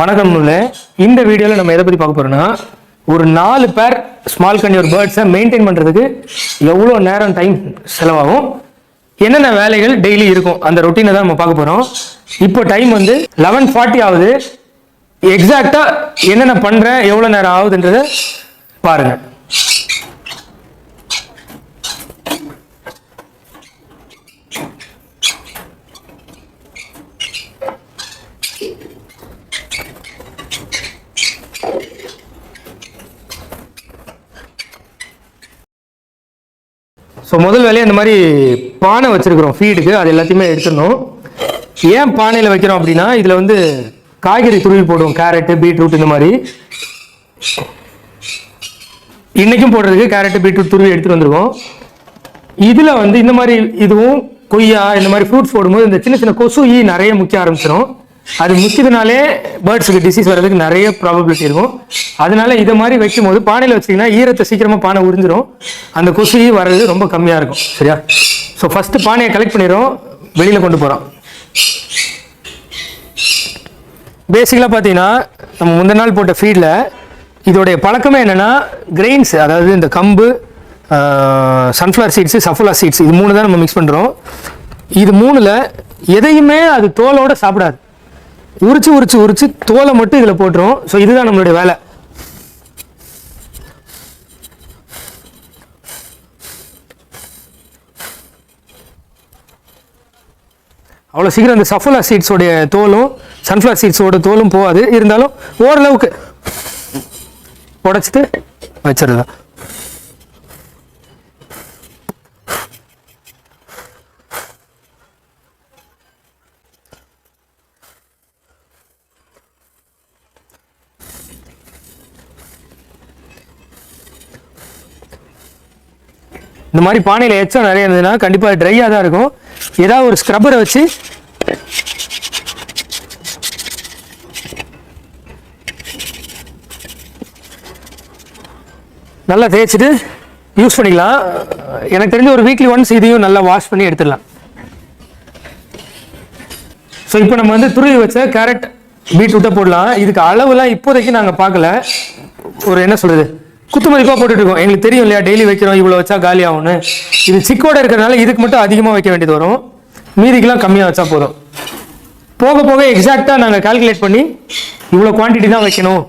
வணக்கம். இந்த வீடியோவில் நம்ம எதை பற்றி பார்க்க போறோம்னா, ஒரு 4 பேர் ஸ்மால் கன்யூர் பேர்ட்ஸை மெயின்டைன் பண்ணுறதுக்கு எவ்வளோ நேரம் டைம் செலவாகும், என்னென்ன வேலைகள் டெய்லி இருக்கும், அந்த ரொட்டீனை தான் நம்ம பார்க்க போகிறோம். இப்போ டைம் வந்து 11:40 ஆகுது. எக்ஸாக்டாக என்னென்ன பண்ணுறேன், எவ்வளோ நேரம் ஆகுதுன்றதை பாருங்கள். ஸோ முதல் வேலையை இந்த மாதிரி பானை வச்சுருக்கிறோம் ஃபீடுக்கு, அது எல்லாத்தையுமே எடுத்துடணும். ஏன் பானையில் வைக்கிறோம் அப்படின்னா, இதில் வந்து காய்கறி துருவி போடுவோம், கேரட்டு பீட்ரூட் இந்த மாதிரி. இன்றைக்கும் போடுறதுக்கு கேரட்டு பீட்ரூட் துருவி எடுத்துகிட்டு வந்துருக்கோம். இதில் வந்து இந்த மாதிரி இதுவும் கொய்யா இந்த மாதிரி ஃப்ரூட்ஸ் போடும்போது இந்த சின்ன சின்ன கொசு நிறைய முக்கிய ஆரம்பிச்சிடும். அது முக்கியதுனாலே பேர்ட்ஸுக்கு டிசீஸ் வர்றதுக்கு நிறைய ப்ராபபிலிட்டி இருக்கும். அதனால இதை மாதிரி வைக்கும்போது பானையில் வச்சிங்கன்னா ஈரத்தை சீக்கிரமாக பானை உறிஞ்சிடும், அந்த கொசு வர்றது ரொம்ப கம்மியாக இருக்கும். சரியா? ஸோ ஃபஸ்ட்டு பானையை கலெக்ட் பண்ணிடுறோம், வெளியில் கொண்டு போகிறோம். பேசிக்கலாக பார்த்தீங்கன்னா நம்ம முந்தின நாள் போட்ட ஃபீடில் இதோடைய பழக்கமே என்னென்னா, கிரெயின்ஸ், அதாவது இந்த கம்பு, சன்ஃப்ளவர் சீட்ஸு, சஃபோலா சீட்ஸ், இது 3 தான் நம்ம மிக்ஸ் பண்ணுறோம். இது 3ல் எதையுமே அது தோலோடு சாப்பிடாது. உரிச்சு உரிச்சு உரிச்சு தோலை மட்டும் இதில் போட்டுரும். ஸோ இதுதான் நம்மளுடைய வேலை. அவ்வளோ சீக்கிரம் அந்த சஃபோலா சீட்ஸோடைய தோலும் சன்ஃப்ளவர் சீட்ஸோட தோலும் போகாது. இருந்தாலும் ஓரளவுக்கு உடைச்சிட்டு வச்சிருந்தா. இந்த மாதிரி பானையில் எச்சம் நிறைய இருந்ததுன்னா கண்டிப்பாக ட்ரையாக தான் இருக்கும். ஏதாவது ஒரு ஸ்க்ரப்பரை வச்சு நல்லா தேய்ச்சிட்டு யூஸ் பண்ணிக்கலாம். எனக்கு தெரிஞ்ச ஒரு வீக்லி ஒன்ஸ் இதையும் நல்லா வாஷ் பண்ணி எடுத்துடலாம். ஸோ இப்போ நம்ம வந்து துருவி வச்ச கேரட் பீட்ரூட்டை போடலாம். இதுக்கு அளவுலாம் இப்போதைக்கு நாங்கள் பார்க்கல. ஒரு என்ன சொல்கிறது, குத்து மதிப்பாக போட்டுட்ருக்கோம். எங்களுக்கு தெரியும் இல்லையா, டெய்லி வைக்கிறோம், இவ்வளோ வச்சா காலி ஆகும்னு. இது சிக்கோட இருக்கிறதுனால இதுக்கு மட்டும் அதிகமாக வைக்க வேண்டியது வரும், மீதிக்கெலாம் கம்மியாக வச்சா போதும். போக போக எக்ஸாக்டாக நாங்கள் கால்குலேட் பண்ணி இவ்வளோ குவான்டிட்டி தான் வைக்கணும்,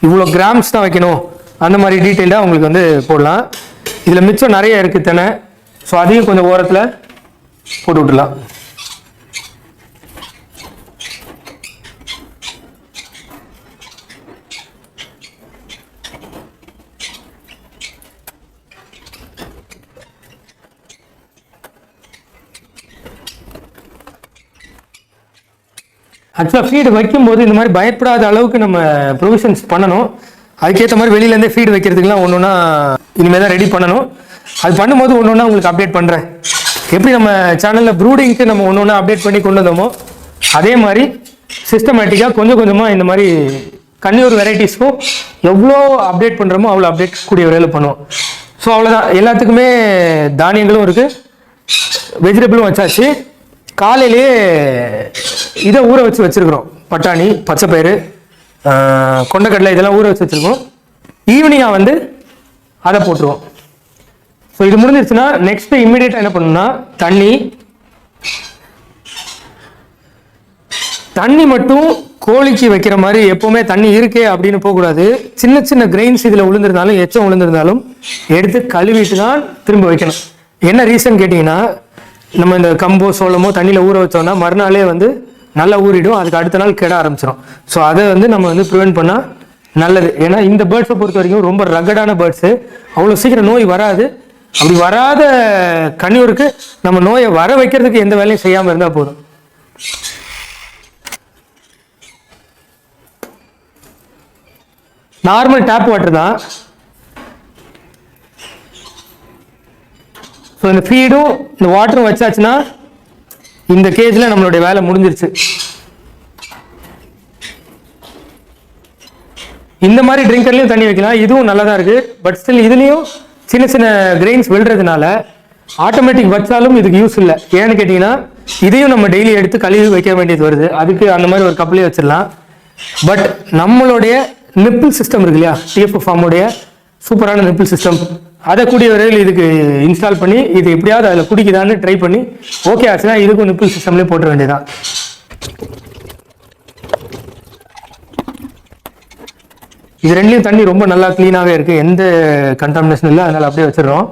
இவ்வளோ கிராம்ஸ் தான் வைக்கணும், அந்த மாதிரி டீட்டெயிலாக உங்களுக்கு வந்து போடலாம். இதில் மிச்சம் நிறைய இருக்குது தானே, ஸோ அதையும் கொஞ்சம் ஓரத்தில் போட்டு விட்டுலாம். ஆக்சுவலாக ஃபீடு வைக்கும்போது இந்த மாதிரி பயப்படாத அளவுக்கு நம்ம ப்ரொவிஷன்ஸ் பண்ணணும். அதுக்கேற்ற மாதிரி வெளியிலேருந்தே ஃபீடு வைக்கிறதுக்குலாம் ஒன்று ஒன்றா இனிமேல் தான் ரெடி பண்ணணும். அது பண்ணும்போது ஒன்று ஒன்றா உங்களுக்கு அப்டேட் பண்ணுறேன். எப்படி நம்ம சேனலில் ப்ரூடிங்க்கு நம்ம ஒன்று ஒன்றா அப்டேட் பண்ணி கொண்டு வந்தோமோ, அதே மாதிரி சிஸ்டமேட்டிக்காக கொஞ்சம் கொஞ்சமாக இந்த மாதிரி கன்னியூர் வெரைட்டிஸ்க்கும் எவ்வளோ அப்டேட் பண்ணுறோமோ அவ்வளோ அப்டேட் கூடிய வேலை பண்ணுவோம். ஸோ அவ்வளோதான். எல்லாத்துக்குமே தானியங்களும் இருக்குது, வெஜிடபிளும் வச்சாச்சு. காலையிலேயே இதை ஊற வச்சு வச்சுருக்குறோம். பட்டாணி, பச்சைப்பயிறு, கொண்டக்கடலை இதெல்லாம் ஊற வச்சு வச்சுருக்கோம். ஈவினிங்காக வந்து அதை போட்டுருவோம். ஸோ இது முடிஞ்சிருச்சுன்னா நெக்ஸ்ட்டு இம்மிடியேட்டாக என்ன பண்ணணும்னா, தண்ணி மட்டும் கோழிக்கு வைக்கிற மாதிரி எப்போவுமே தண்ணி இருக்கே அப்படின்னு போகக்கூடாது. சின்ன சின்ன கிரெயின்ஸ் இதில் விழுந்திருந்தாலும் எச்சம் விழுந்திருந்தாலும் எடுத்து கழுவிட்டு தான் திரும்ப வைக்கணும். என்ன ரீசன் கேட்டிங்கன்னா, நம்ம இந்த கம்போ சோளமோ தண்ணியில் ஊற வச்சோம்னா மறுநாளே வந்து நல்லா ஊறிடும், அதுக்கு அடுத்த நாள் கெட ஆரம்பிச்சிடும். ஸோ அதை வந்து நம்ம வந்து ப்ரிவென்ட் பண்ணால் நல்லது. ஏன்னா இந்த பேர்ட்ஸை பொறுத்த வரைக்கும் ரொம்ப ரகடான பேர்ட்ஸு, அவ்வளோ சீக்கிரம் நோய் வராது. அப்படி வராத கன்னியூருக்கு நம்ம நோயை வர வைக்கிறதுக்கு எந்த வேலையும் செய்யாமல் இருந்தால் போதும். நார்மல் டேப் வாட்டர் தான். ஸோ இந்த ஃபீடும் இந்த வாட்டரும் வச்சாச்சுன்னா இந்த கேஜில் நம்மளுடைய வேலை முடிஞ்சிருச்சு. இந்த மாதிரி ட்ரிங்கர்லையும் தண்ணி வைக்கலாம், இதுவும் நல்லா தான் இருக்குது. பட் ஸ்டில் இதுலேயும் சின்ன சின்ன கிரெயின்ஸ் விழுறதுனால ஆட்டோமேட்டிக் வச்சாலும் இதுக்கு யூஸ் இல்லை. ஏன்னு கேட்டிங்கன்னா இதையும் நம்ம டெய்லி எடுத்து கழுவி வைக்க வேண்டியது வருது. அதுக்கு அந்த மாதிரி ஒரு கப்லேயே வச்சிடலாம். பட் நம்மளுடைய நிப்பிள் சிஸ்டம் இருக்கு இல்லையா, TFO ஃபார்முடைய சூப்பரான நிப்பிள் சிஸ்டம், அதை கூடிய வரையில் இதுக்கு இன்ஸ்டால் பண்ணி இது எப்படியாவது அதில் குடிக்குதான்னு ட்ரை பண்ணி ஓகே ஆச்சுன்னா இதுக்கும் நிப்பிள் சிஸ்டம்லேயே போட்டுற வேண்டியதான். இது ரெண்டுலையும் தண்ணி ரொம்ப நல்லா க்ளீனாகவே இருக்குது, எந்த கண்டாமினேஷன் இல்லை, அதனால் அப்படியே வச்சிடுறோம்.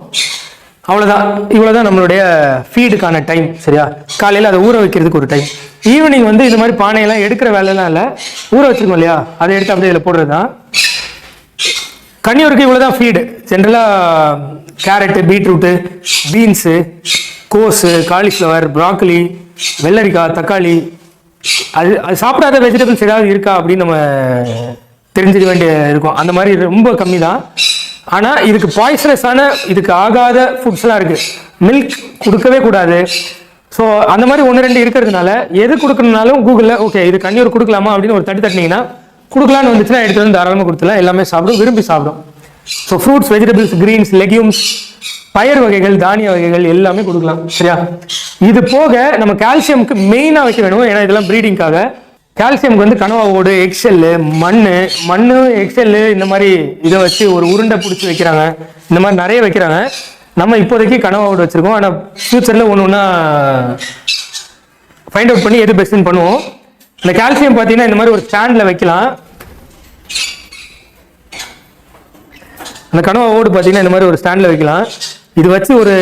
அவ்வளோதான். இவ்வளோதான் நம்மளுடைய ஃபீடுக்கான டைம். சரியா, காலையில் அதை ஊற வைக்கிறதுக்கு ஒரு டைம், ஈவினிங் வந்து இந்த மாதிரி பானையெல்லாம் எடுக்கிற வேலையெல்லாம் இல்லை, ஊற வச்சிருக்கோம் இல்லையா, அதை எடுத்து அப்படியே இதில் போடுறது தான். கன்னியூருக்கு இவ்வளோ தான் ஃபீடு. ஜென்ரலாக கேரட்டு, பீட்ரூட்டு, பீன்ஸு, கோஸு, காலிஃப்ளவர், ப்ராக்கலி, வெள்ளரிக்காய், தக்காளி, அது சாப்பிடாத வெஜிடபிள்ஸ் ஏதாவது இருக்கா அப்படின்னு நம்ம தெரிஞ்சுக்க வேண்டிய இருக்கும். அந்த மாதிரி ரொம்ப கம்மி தான். ஆனால் இதுக்கு பாய்சனஸான, இதுக்கு ஆகாத ஃபுட்ஸ்லாம் இருக்குது. மில்க் கொடுக்கவே கூடாது. ஸோ அந்த மாதிரி 1-2 இருக்கிறதுனால எது கொடுக்கணுனாலும் கூகுளில் ஓகே இது கன்னியூர் கொடுக்கலாமா அப்படின்னு ஒரு தட்டினீங்கன்னா கொடுக்கலான்னு வந்துச்சுன்னா எடுத்து வந்து தாராளமாக கொடுத்துலாம். எல்லாமே சாப்பிடும், விரும்பி சாப்பிடும். So fruits, vegetables, greens, legumes, பயிர் வகைகள், தானிய வகைகள் எல்லாமே கொடுக்கலாம். சரியா, இது போக நம்ம கால்சியமுக்கு மெயினாக வைக்க வேணும். ஏன்னா இதெல்லாம் ப்ரீடிங்காக. கால்சியமுக்கு வந்து கனவா ஓடு, எக்ஸெல்லு, மண், எக்ஸெல்லு, இந்த மாதிரி இதை வச்சு ஒரு உருண்டை பிடிச்சி வைக்கிறாங்க. இந்த மாதிரி நிறைய வைக்கிறாங்க. நம்ம இப்போதைக்கு கனவா ஓடு வச்சுருக்கோம். ஆனால் ஃபியூச்சரில் ஒன்று ஃபைண்ட் அவுட் பண்ணி எது பெஸ்ட்டுன்னு பண்ணுவோம். இந்த கால்சியம் பார்த்தீங்கன்னா இந்த மாதிரி ஒரு ஸ்டாண்டில் வைக்கலாம். அந்த கனவா ஓடு பார்த்தீங்கன்னா இந்த மாதிரி ஒரு ஸ்டாண்டில் வைக்கலாம். இது வச்சு ஒரு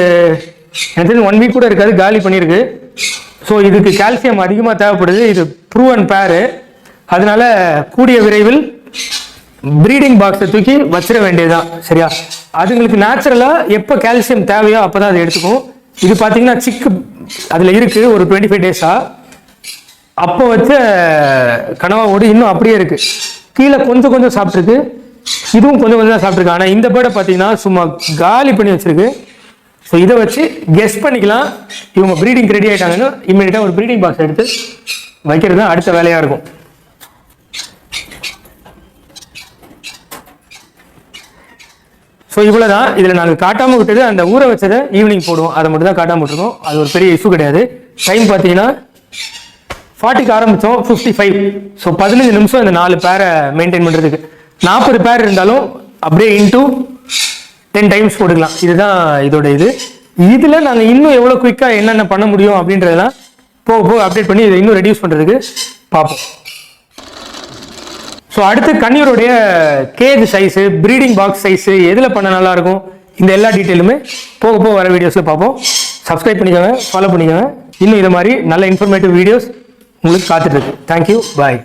எனக்கு 1 வீக் கூட இருக்காது, காலி பண்ணியிருக்கு. ஸோ இதுக்கு கால்சியம் அதிகமாக தேவைப்படுது. இது ப்ரூவன் பேரு. அதனால கூடிய விரைவில் ப்ரீடிங் பாக்ஸை தூக்கி வச்சிட வேண்டியதுதான். சரியா, அதுங்களுக்கு நேச்சுரலாக எப்போ கால்சியம் தேவையோ அப்போ தான் அதை எடுத்துக்கும். இது பார்த்தீங்கன்னா சிக்கு அதில் இருக்குது ஒரு 25 டேஸாக. அப்போ வச்ச கனவா ஓடு இன்னும் அப்படியே இருக்கு. கீழே கொஞ்சம் கொஞ்சம் சாப்பிட்ருக்கு, இதுவும் கொஞ்சம் கொஞ்சம் சாப்பிட்ருக்கு. ஆனால் இந்த பேர்டை பார்த்தீங்கன்னா சும்மா காலி பண்ணி வச்சிருக்கு. ஸோ இதை வச்சு கெஸ் பண்ணிக்கலாம் இவங்க ப்ரீடிங் ரெடி ஆகிட்டாங்கன்னு. இம்மிடியட்டாக ஒரு ப்ரீடிங் பாக்ஸ் எடுத்து வைக்கிறது தான் அடுத்த வேலையாக இருக்கும். ஸோ இவ்வளோ தான். இதில் நாங்கள் காட்டாமல் விட்டது அந்த ஊற வச்சதை ஈவினிங் போடுவோம், அதை மட்டும் தான் காட்டாமல் விட்டுருக்கோம். அது ஒரு பெரிய இஷ்யூ கிடையாது. டைம் பார்த்தீங்கன்னா 40க்கு ஆரம்பித்தோம், 55. ஸோ 15 நிமிஷம் இந்த 4 பேரை மெயின்டைன் பண்ணுறதுக்கு. 40 பேர் இருந்தாலும் அப்படியே இன்டூ 10 டைம்ஸ் போட்டுக்கலாம். இதுதான் இதோட இது. இதில் நாங்கள் இன்னும் எவ்வளோ குயிக்காக என்னென்ன பண்ண முடியும் அப்படின்றதெல்லாம் போக அப்டேட் பண்ணி இதை இன்னும் ரெடியூஸ் பண்ணுறதுக்கு பார்ப்போம். ஸோ அடுத்து கன்னியூருடைய cage size, breeding box size எதில் பண்ண நல்லாயிருக்கும், இந்த எல்லா டீட்டெயிலுமே போக வர வீடியோஸில் பார்ப்போம். சப்ஸ்கிரைப் பண்ணிக்கோங்க, ஃபாலோ பண்ணிக்கோங்க. இன்னும் இது மாதிரி நல்ல இன்ஃபர்மேட்டிவ் வீடியோஸ் உங்களுக்கு காத்துட்ருக்கு. தேங்க்யூ, பாய்.